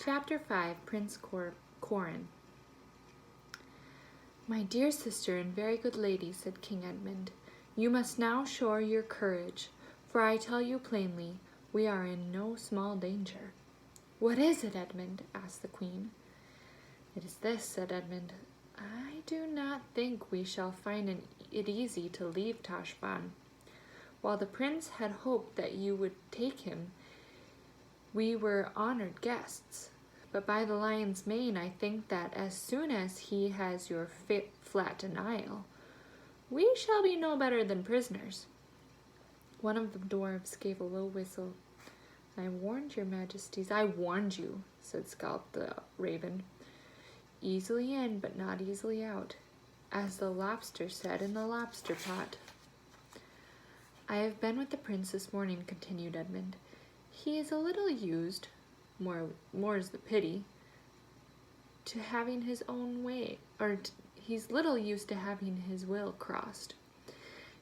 Chapter 5 Prince Corin. My dear sister and very good lady, said King Edmund, you must now show your courage, for I tell you plainly, we are in no small danger. What is it, Edmund? asked the queen. It is this, said Edmund. I do not think we shall find it easy to leave Tashbaan. While the prince had hoped that you would take him, we were honored guests. But by the lion's mane, I think that as soon as he has your flat denial, we shall be no better than prisoners. One of the dwarves gave a low whistle. I warned your majesties. I warned you, said Scalp the raven. Easily in, but not easily out, as the lobster said in the lobster pot. I have been with the prince this morning, continued Edmund. He is a little used, more is the pity, to having his own way, he's little used to having his will crossed,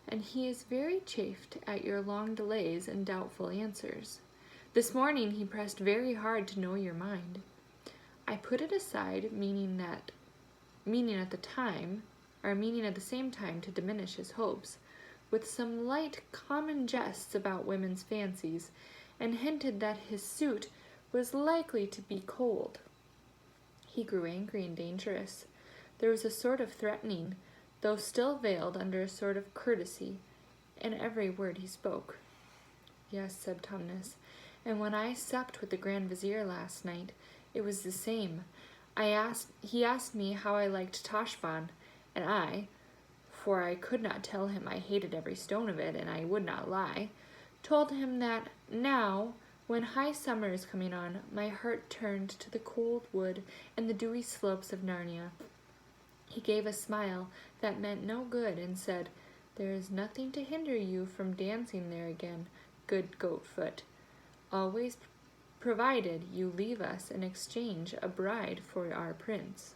and he is very chafed at your long delays and doubtful answers. This morning he pressed very hard to know your mind. I put it aside, meaning at the same time to diminish his hopes, with some light common jests about women's fancies, and hinted that his suit was likely to be cold. He grew angry and dangerous. There was a sort of threatening, though still veiled under a sort of courtesy, in every word he spoke. Yes, said Tumnus, and when I supped with the Grand Vizier last night, it was the same. He asked me how I liked Tashbaan, and I, for I could not tell him I hated every stone of it, and I would not lie, told him that now, when high summer is coming on, my heart turned to the cold wood and the dewy slopes of Narnia. He gave a smile that meant no good and said, There is nothing to hinder you from dancing there again, good Goatfoot, always provided you leave us in exchange a bride for our prince.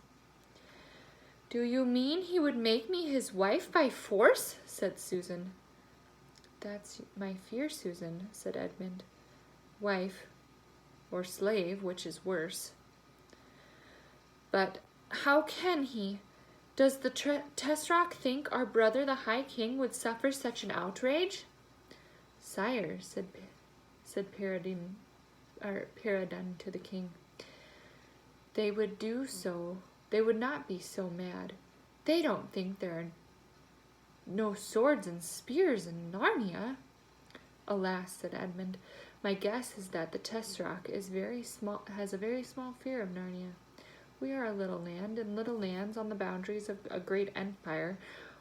Do you mean he would make me his wife by force? Said Susan. That's my fear, Susan, said Edmund. Wife, or slave, which is worse. But how can he? Does the Tesroc think our brother the High King would suffer such an outrage? Sire, said Peridun to the king, they would not be so mad. They don't think there are no swords and spears in Narnia. Alas, said Edmund, my guess is that the Tesroc has a very small fear of Narnia. We are a little land, and little lands on the boundaries of a great empire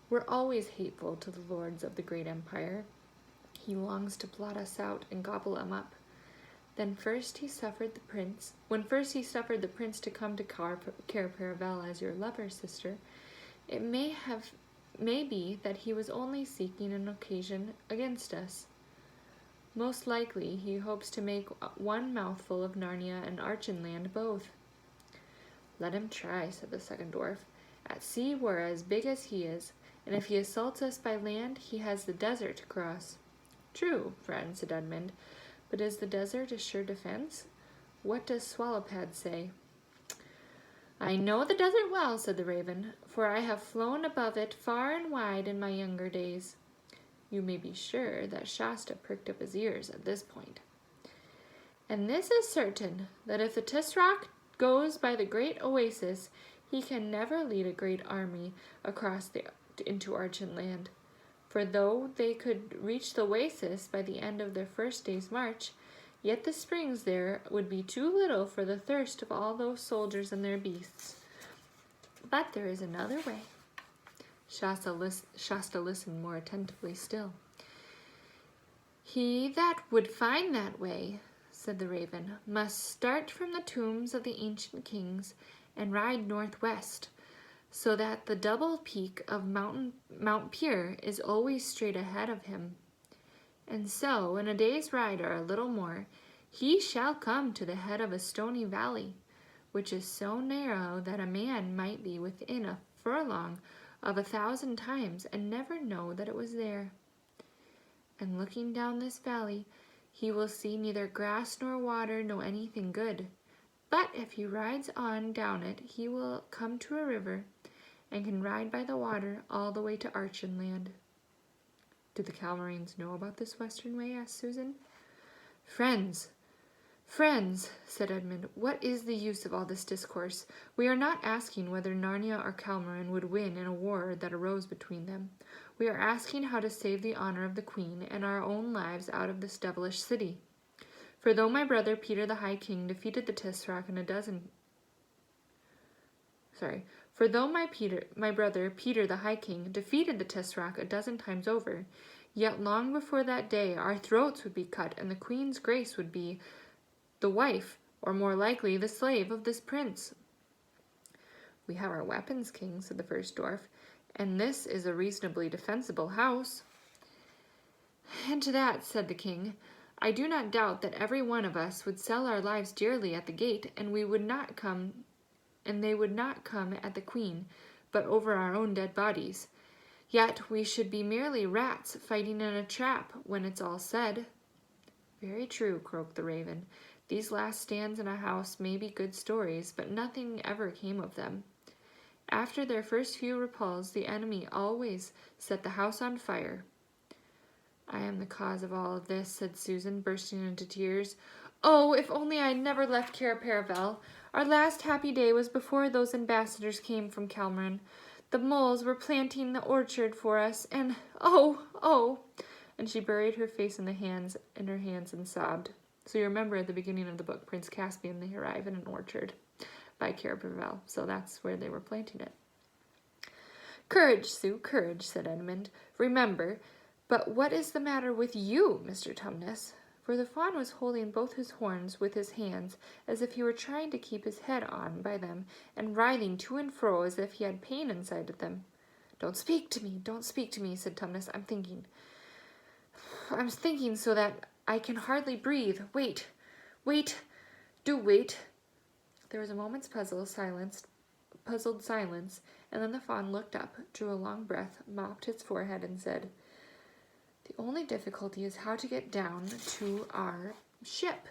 were always hateful to the lords of the great empire. He longs to blot us out and gobble them up. When first he suffered the prince to come to Cair Paravel as your lover, sister, it may be that he was only seeking an occasion against us. Most likely he hopes to make one mouthful of Narnia and Archenland both. Let him try, said the second dwarf. At sea we're as big as he is, and if he assaults us by land, he has the desert to cross. True, friend, said Edmund, but is the desert a sure defense? What does Swallowpad say? I know the desert well, said the raven, for I have flown above it far and wide in my younger days. You may be sure that Shasta pricked up his ears at this point. And this is certain, that if the Tesroc goes by the great oasis, he can never lead a great army across into Archenland. For though they could reach the oasis by the end of their first day's march, yet the springs there would be too little for the thirst of all those soldiers and their beasts. But there is another way. Shasta listened more attentively still. He that would find that way, said the raven, must start from the tombs of the ancient kings and ride northwest, so that the double peak of Mount Pure is always straight ahead of him. And so, in a day's ride or a little more, he shall come to the head of a stony valley, which is so narrow that a man might be within a furlong of 1,000 times and never know that it was there. And looking down this valley, he will see neither grass nor water nor anything good, But if he rides on down it, he will come to a river and can ride by the water all the way to Archenland. Do the Calmarines know about this western way? Asked Susan. Friends, said Edmund, what is the use of all this discourse? We are not asking whether Narnia or Calmarin would win in a war that arose between them. We are asking how to save the honor of the Queen and our own lives out of this devilish city. For though my brother Peter the High King defeated the Tesseract For though my brother Peter the High King defeated the Tesseract a dozen times over, yet long before that day our throats would be cut and the Queen's grace would be the wife, or more likely the slave of this prince. We have our weapons, King, said the first dwarf, and this is a reasonably defensible house. And to that, said the king, I do not doubt that every one of us would sell our lives dearly at the gate, and they would not come at the Queen, but over our own dead bodies. Yet we should be merely rats fighting in a trap when it's all said. Very true, croaked the raven. These last stands in a house may be good stories, but nothing ever came of them. After their first few repulses, the enemy always set the house on fire. I am the cause of all of this, said Susan, bursting into tears. Oh, if only I had never left Cair Paravel. Our last happy day was before those ambassadors came from Calmarin. The moles were planting the orchard for us, and oh! And she buried her face in her hands and sobbed. So you remember at the beginning of the book, Prince Caspian, they arrive in an orchard by Cair Paravel. So that's where they were planting it. Courage, Sue, courage, said Edmund. Remember, but what is the matter with you, Mr. Tumnus? For the fawn was holding both his horns with his hands, as if he were trying to keep his head on by them, and writhing to and fro as if he had pain inside of them. Don't speak to me, said Tumnus. I'm thinking so that I can hardly breathe. Wait, do wait. There was a moment's puzzled silence, and then the fawn looked up, drew a long breath, mopped its forehead, and said, The only difficulty is how to get down to our ship,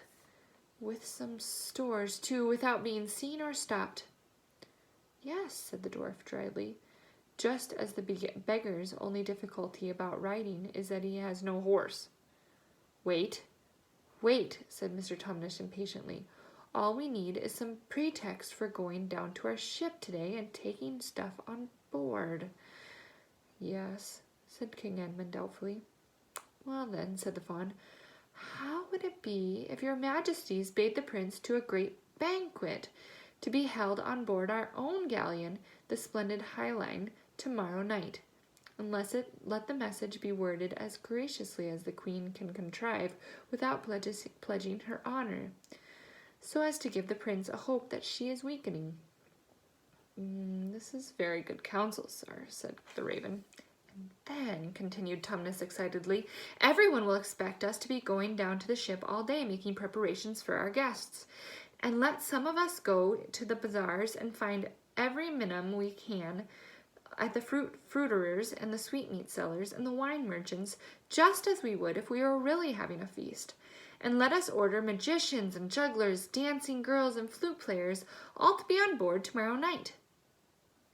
with some stores, too, without being seen or stopped. Yes, said the dwarf dryly, just as the beggar's only difficulty about riding is that he has no horse. Wait, said Mr. Tumnus impatiently. All we need is some pretext for going down to our ship today and taking stuff on board. Yes, said King Edmund doubtfully. Well then, said the fawn, how would it be if your majesties bade the prince to a great banquet to be held on board our own galleon, the splendid Highline, tomorrow night? And let the message be worded as graciously as the Queen can contrive without pledging her honor, so as to give the prince a hope that she is weakening. This is very good counsel, sir, said the raven. And then, continued Tumnus excitedly, everyone will expect us to be going down to the ship all day making preparations for our guests. And let some of us go to the bazaars and find every minim we can at the fruiterers and the sweetmeat sellers and the wine merchants, just as we would if we were really having a feast. And let us order magicians and jugglers, dancing girls and flute players, all to be on board tomorrow night.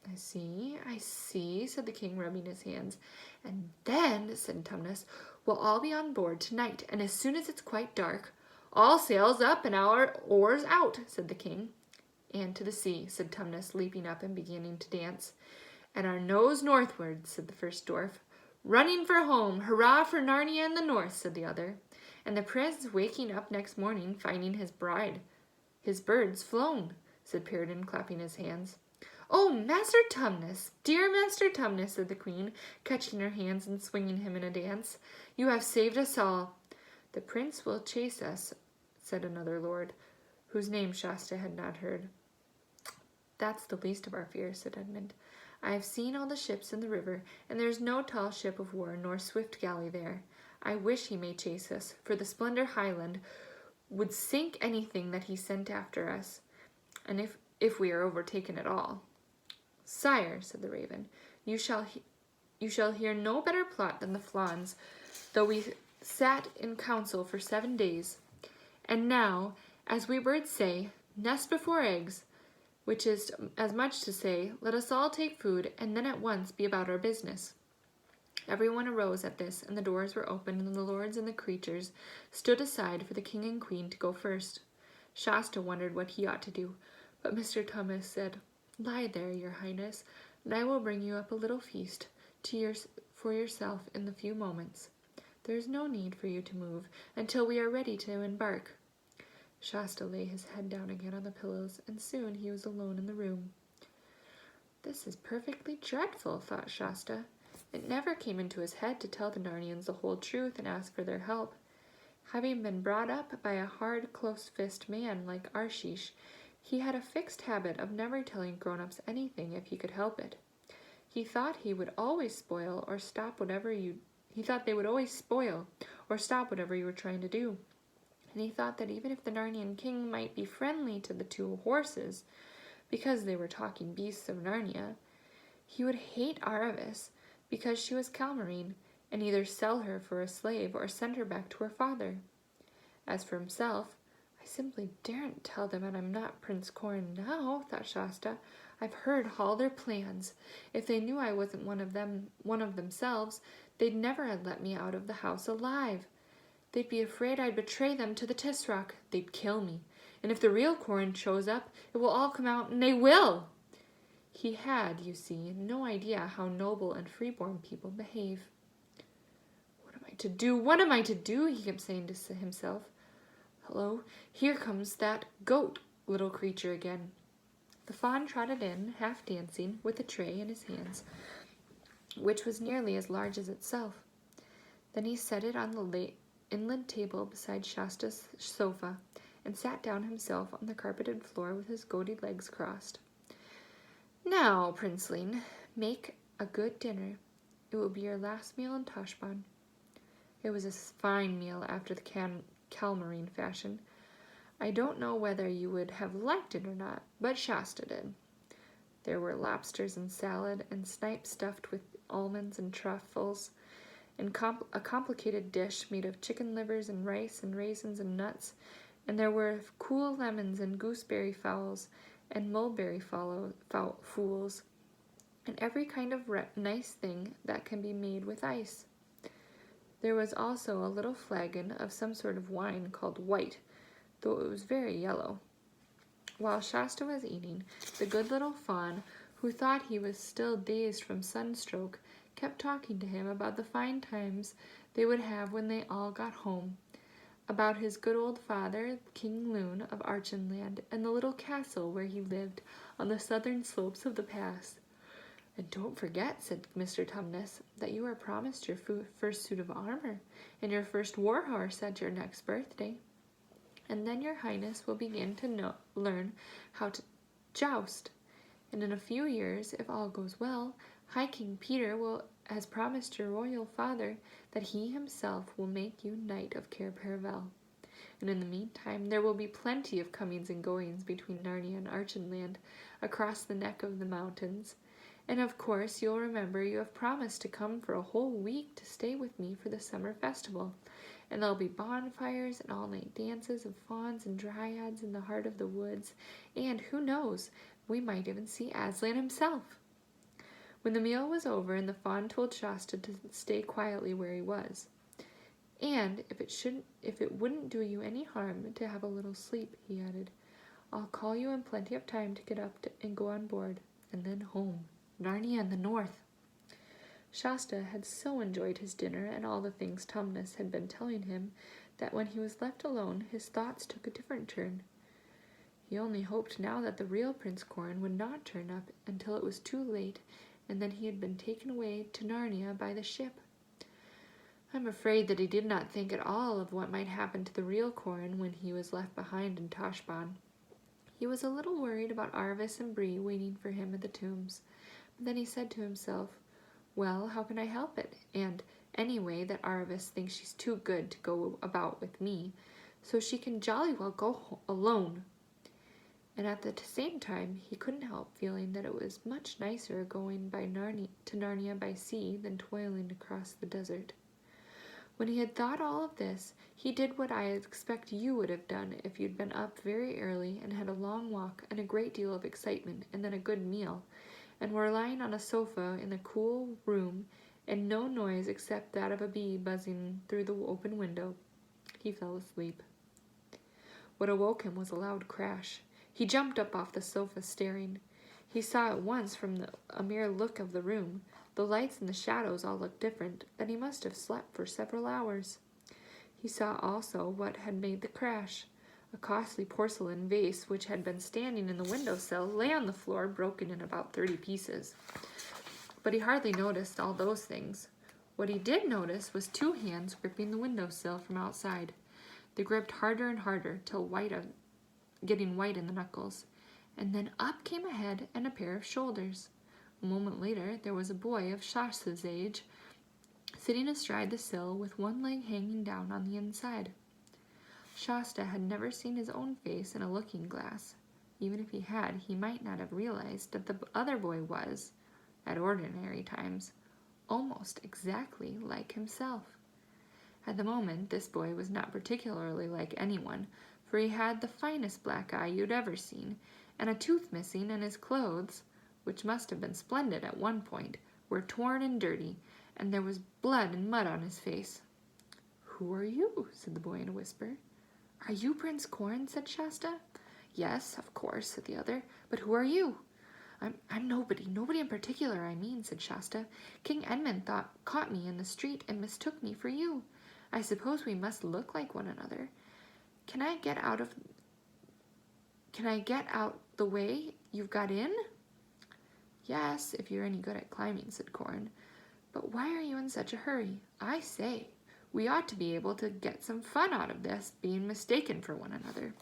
I see, said the king, rubbing his hands. And then, said Tumnus, we'll all be on board tonight, and as soon as it's quite dark, all sails up and our oars out, said the king. And to the sea, said Tumnus, leaping up and beginning to dance. And our nose northward, said the first dwarf. Running for home, hurrah for Narnia and the north, said the other. And the prince waking up next morning, finding his birds flown, said Peregrine, clapping his hands. Oh, Master Tumnus, dear Master Tumnus, said the queen, catching her hands and swinging him in a dance. You have saved us all. The prince will chase us, said another lord, whose name Shasta had not heard. That's the least of our fears, said Edmund. I have seen all the ships in the river, and there is no tall ship of war nor swift galley there. I wish he may chase us, for the splendor Highland would sink anything that he sent after us, and if we are overtaken at all. Sire, said the raven, you shall hear no better plot than the Flans, though we sat in council for 7 days. And now, as we birds say, Nest before eggs, which is as much to say, let us all take food and then at once be about our business. Everyone arose at this, and the doors were opened, and the lords and the creatures stood aside for the king and queen to go first. Shasta wondered what he ought to do, but Mr. Tumnus said, "Lie there, your highness, and I will bring you up a little feast for yourself in a few moments. There is no need for you to move until we are ready to embark." Shasta lay his head down again on the pillows, and soon he was alone in the room. "This is perfectly dreadful," thought Shasta. It never came into his head to tell the Narnians the whole truth and ask for their help. Having been brought up by a hard, close-fisted man like Arshish, he had a fixed habit of never telling grown-ups anything if he could help it. He thought they would always spoil or stop whatever you were trying to do. And he thought that even if the Narnian king might be friendly to the two horses, because they were talking beasts of Narnia, he would hate Aravis because she was Calmarine, and either sell her for a slave or send her back to her father. As for himself, "I simply daren't tell them that I'm not Prince Corin now," thought Shasta. "I've heard all their plans. If they knew I wasn't one of themselves, they'd never have let me out of the house alive. They'd be afraid I'd betray them to the Tisroc. They'd kill me. And if the real Corin shows up, it will all come out, and they will." He had, you see, no idea how noble and freeborn people behave. "What am I to do? What am I to do?" he kept saying to himself. "Hello, here comes that goat little creature again." The fawn trotted in, half dancing, with a tray in his hands, which was nearly as large as itself. Then he set it on the inlaid table beside Shasta's sofa, and sat down himself on the carpeted floor with his goaty legs crossed. "Now, Princeling, make a good dinner. It will be your last meal in Toshbon." It was a fine meal after the Calmarine fashion. I don't know whether you would have liked it or not, but Shasta did. There were lobsters and salad, and snipe stuffed with almonds and truffles, and a complicated dish made of chicken livers and rice and raisins and nuts, and there were cool lemons and gooseberry fowls and mulberry fools, and every kind of nice thing that can be made with ice. There was also a little flagon of some sort of wine called white, though it was very yellow. While Shasta was eating, the good little fawn, who thought he was still dazed from sunstroke, kept talking to him about the fine times they would have when they all got home, about his good old father, King Lune of Archenland, and the little castle where he lived on the southern slopes of the pass. "And don't forget," said Mr. Tumnus, "that you are promised your first suit of armor and your first war horse at your next birthday. And then your highness will begin to learn how to joust. And in a few years, if all goes well, High King Peter has promised your royal father that he himself will make you Knight of Cair Paravel. And in the meantime, there will be plenty of comings and goings between Narnia and Archenland across the neck of the mountains. And of course, you'll remember you have promised to come for a whole week to stay with me for the summer festival. And there'll be bonfires and all-night dances of fauns and dryads in the heart of the woods. And who knows, we might even see Aslan himself." When the meal was over and the fawn told Shasta to stay quietly where he was, "And if it wouldn't do you any harm to have a little sleep," he added, "I'll call you in plenty of time to get up and go on board, and then home, Narnia and the North." Shasta had so enjoyed his dinner and all the things Tumnus had been telling him that when he was left alone his thoughts took a different turn. He only hoped now that the real Prince Corin would not turn up until it was too late and then he had been taken away to Narnia by the ship. I'm afraid that he did not think at all of what might happen to the real Corin when he was left behind in Toshbon. He was a little worried about Arvis and Bree waiting for him at the tombs, but then he said to himself, "Well, how can I help it? And anyway, that Arvis thinks she's too good to go about with me, so she can jolly well go alone." And at the same time, he couldn't help feeling that it was much nicer going to Narnia by sea than toiling across the desert. When he had thought all of this, he did what I expect you would have done if you'd been up very early and had a long walk and a great deal of excitement and then a good meal, and were lying on a sofa in the cool room and no noise except that of a bee buzzing through the open window, he fell asleep. What awoke him was a loud crash. He jumped up off the sofa, staring. He saw at once from a mere look of the room, the lights and the shadows all looked different, that he must have slept for several hours. He saw also what had made the crash. A costly porcelain vase which had been standing in the window-sill lay on the floor, broken in about 30 pieces. But he hardly noticed all those things. What he did notice was 2 hands gripping the window-sill from outside. They gripped harder and harder, till getting white in the knuckles. And then up came a head and a pair of shoulders. A moment later, there was a boy of Shasta's age, sitting astride the sill with one leg hanging down on the inside. Shasta had never seen his own face in a looking-glass. Even if he had, he might not have realized that the other boy was, at ordinary times, almost exactly like himself. At the moment, this boy was not particularly like anyone, for he had the finest black eye you'd ever seen, and a tooth missing, and his clothes, which must have been splendid at one point, were torn and dirty, and there was blood and mud on his face. "Who are you?" said the boy in a whisper. "Are you Prince Corn?" said Shasta. "Yes, of course," said the other. "But who are you?" I'm nobody in particular, I mean," said Shasta. "King Edmund caught me in the street and mistook me for you. I suppose we must look like one another. Can I get out the way you've got in?" "Yes, if you're any good at climbing," said Corn. "But why are you in such a hurry? I say, we ought to be able to get some fun out of this, being mistaken for one another."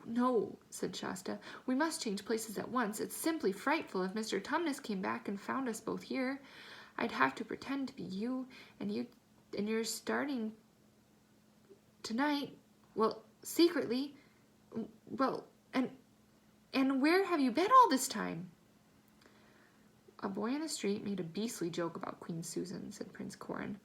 No, said Shasta. "We must change places at once. It's simply frightful if Mr. Tumnus came back and found us both here. I'd have to pretend to be you, and you're starting tonight. Well, secretly. Well, and where have you been all this time?" "A boy in the street made a beastly joke about Queen Susan," said Prince Corn.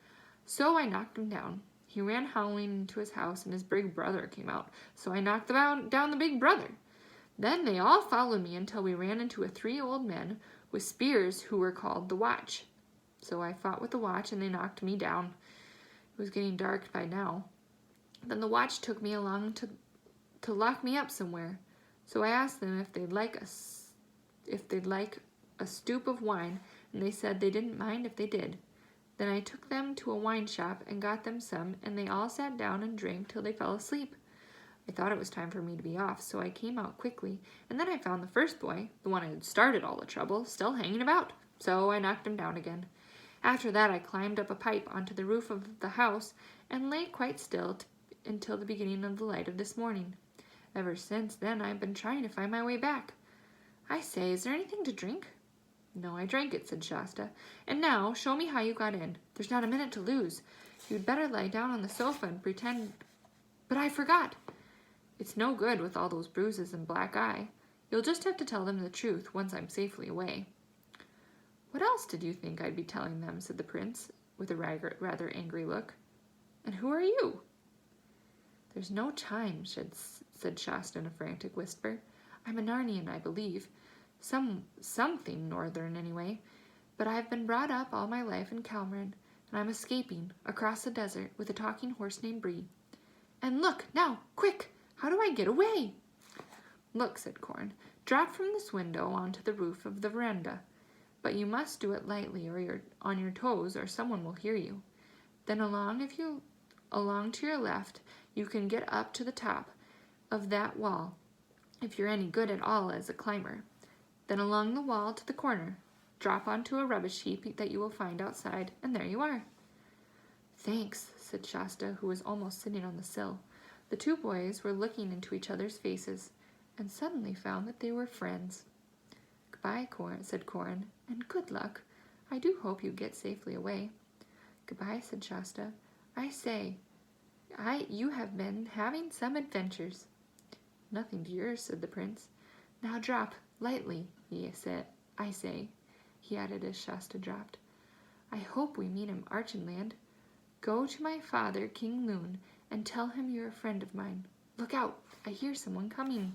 "So I knocked him down. He ran howling into his house, and his big brother came out, so I knocked down the big brother. Then they all followed me until we ran into 3 old men with spears who were called the Watch. So I fought with the Watch, and they knocked me down. It was getting dark by now. Then the Watch took me along to lock me up somewhere. So I asked them if they'd like a stoup of wine, and they said they didn't mind if they did. Then I took them to a wine shop and got them some, and they all sat down and drank till they fell asleep. I thought it was time for me to be off, so I came out quickly, and then I found the first boy, the one who had started all the trouble, still hanging about, so I knocked him down again. After that I climbed up a pipe onto the roof of the house and lay quite still until the beginning of the light of this morning. Ever since then I've been trying to find my way back. I say, is there anything to drink?" "No, I drank it," said Shasta. "And now, show me how you got in. There's not a minute to lose. You'd better lie down on the sofa and pretend... But I forgot. It's no good with all those bruises and black eye. You'll just have to tell them the truth once I'm safely away." "What else did you think I'd be telling them?" said the prince, with a rather angry look. "And who are you?" "There's no time," said Shasta in a frantic whisper. "I'm a Narnian, I believe. Something northern, anyway. But I've been brought up all my life in Calmarin, and I'm escaping across the desert with a talking horse named Bree. And look, now, quick! How do I get away?" "Look," said Corn. "Drop from this window onto the roof of the veranda. But you must do it lightly, or you're on your toes, or someone will hear you. Then along to your left, you can get up to the top of that wall, if you're any good at all as a climber. Then along the wall to the corner, drop onto a rubbish heap that you will find outside, and there you are." "Thanks," said Shasta, who was almost sitting on the sill. The 2 boys were looking into each other's faces, and suddenly found that they were friends. "Goodbye, said Corn, "and good luck. I do hope you get safely away." "Goodbye," said Shasta. "I say, you have been having some adventures." "Nothing to yours," said the prince. "Now drop, lightly, I say," he added as Shasta dropped. "I hope we meet him Archenland. Go to my father, King Loon, and tell him you're a friend of mine. Look out, I hear someone coming."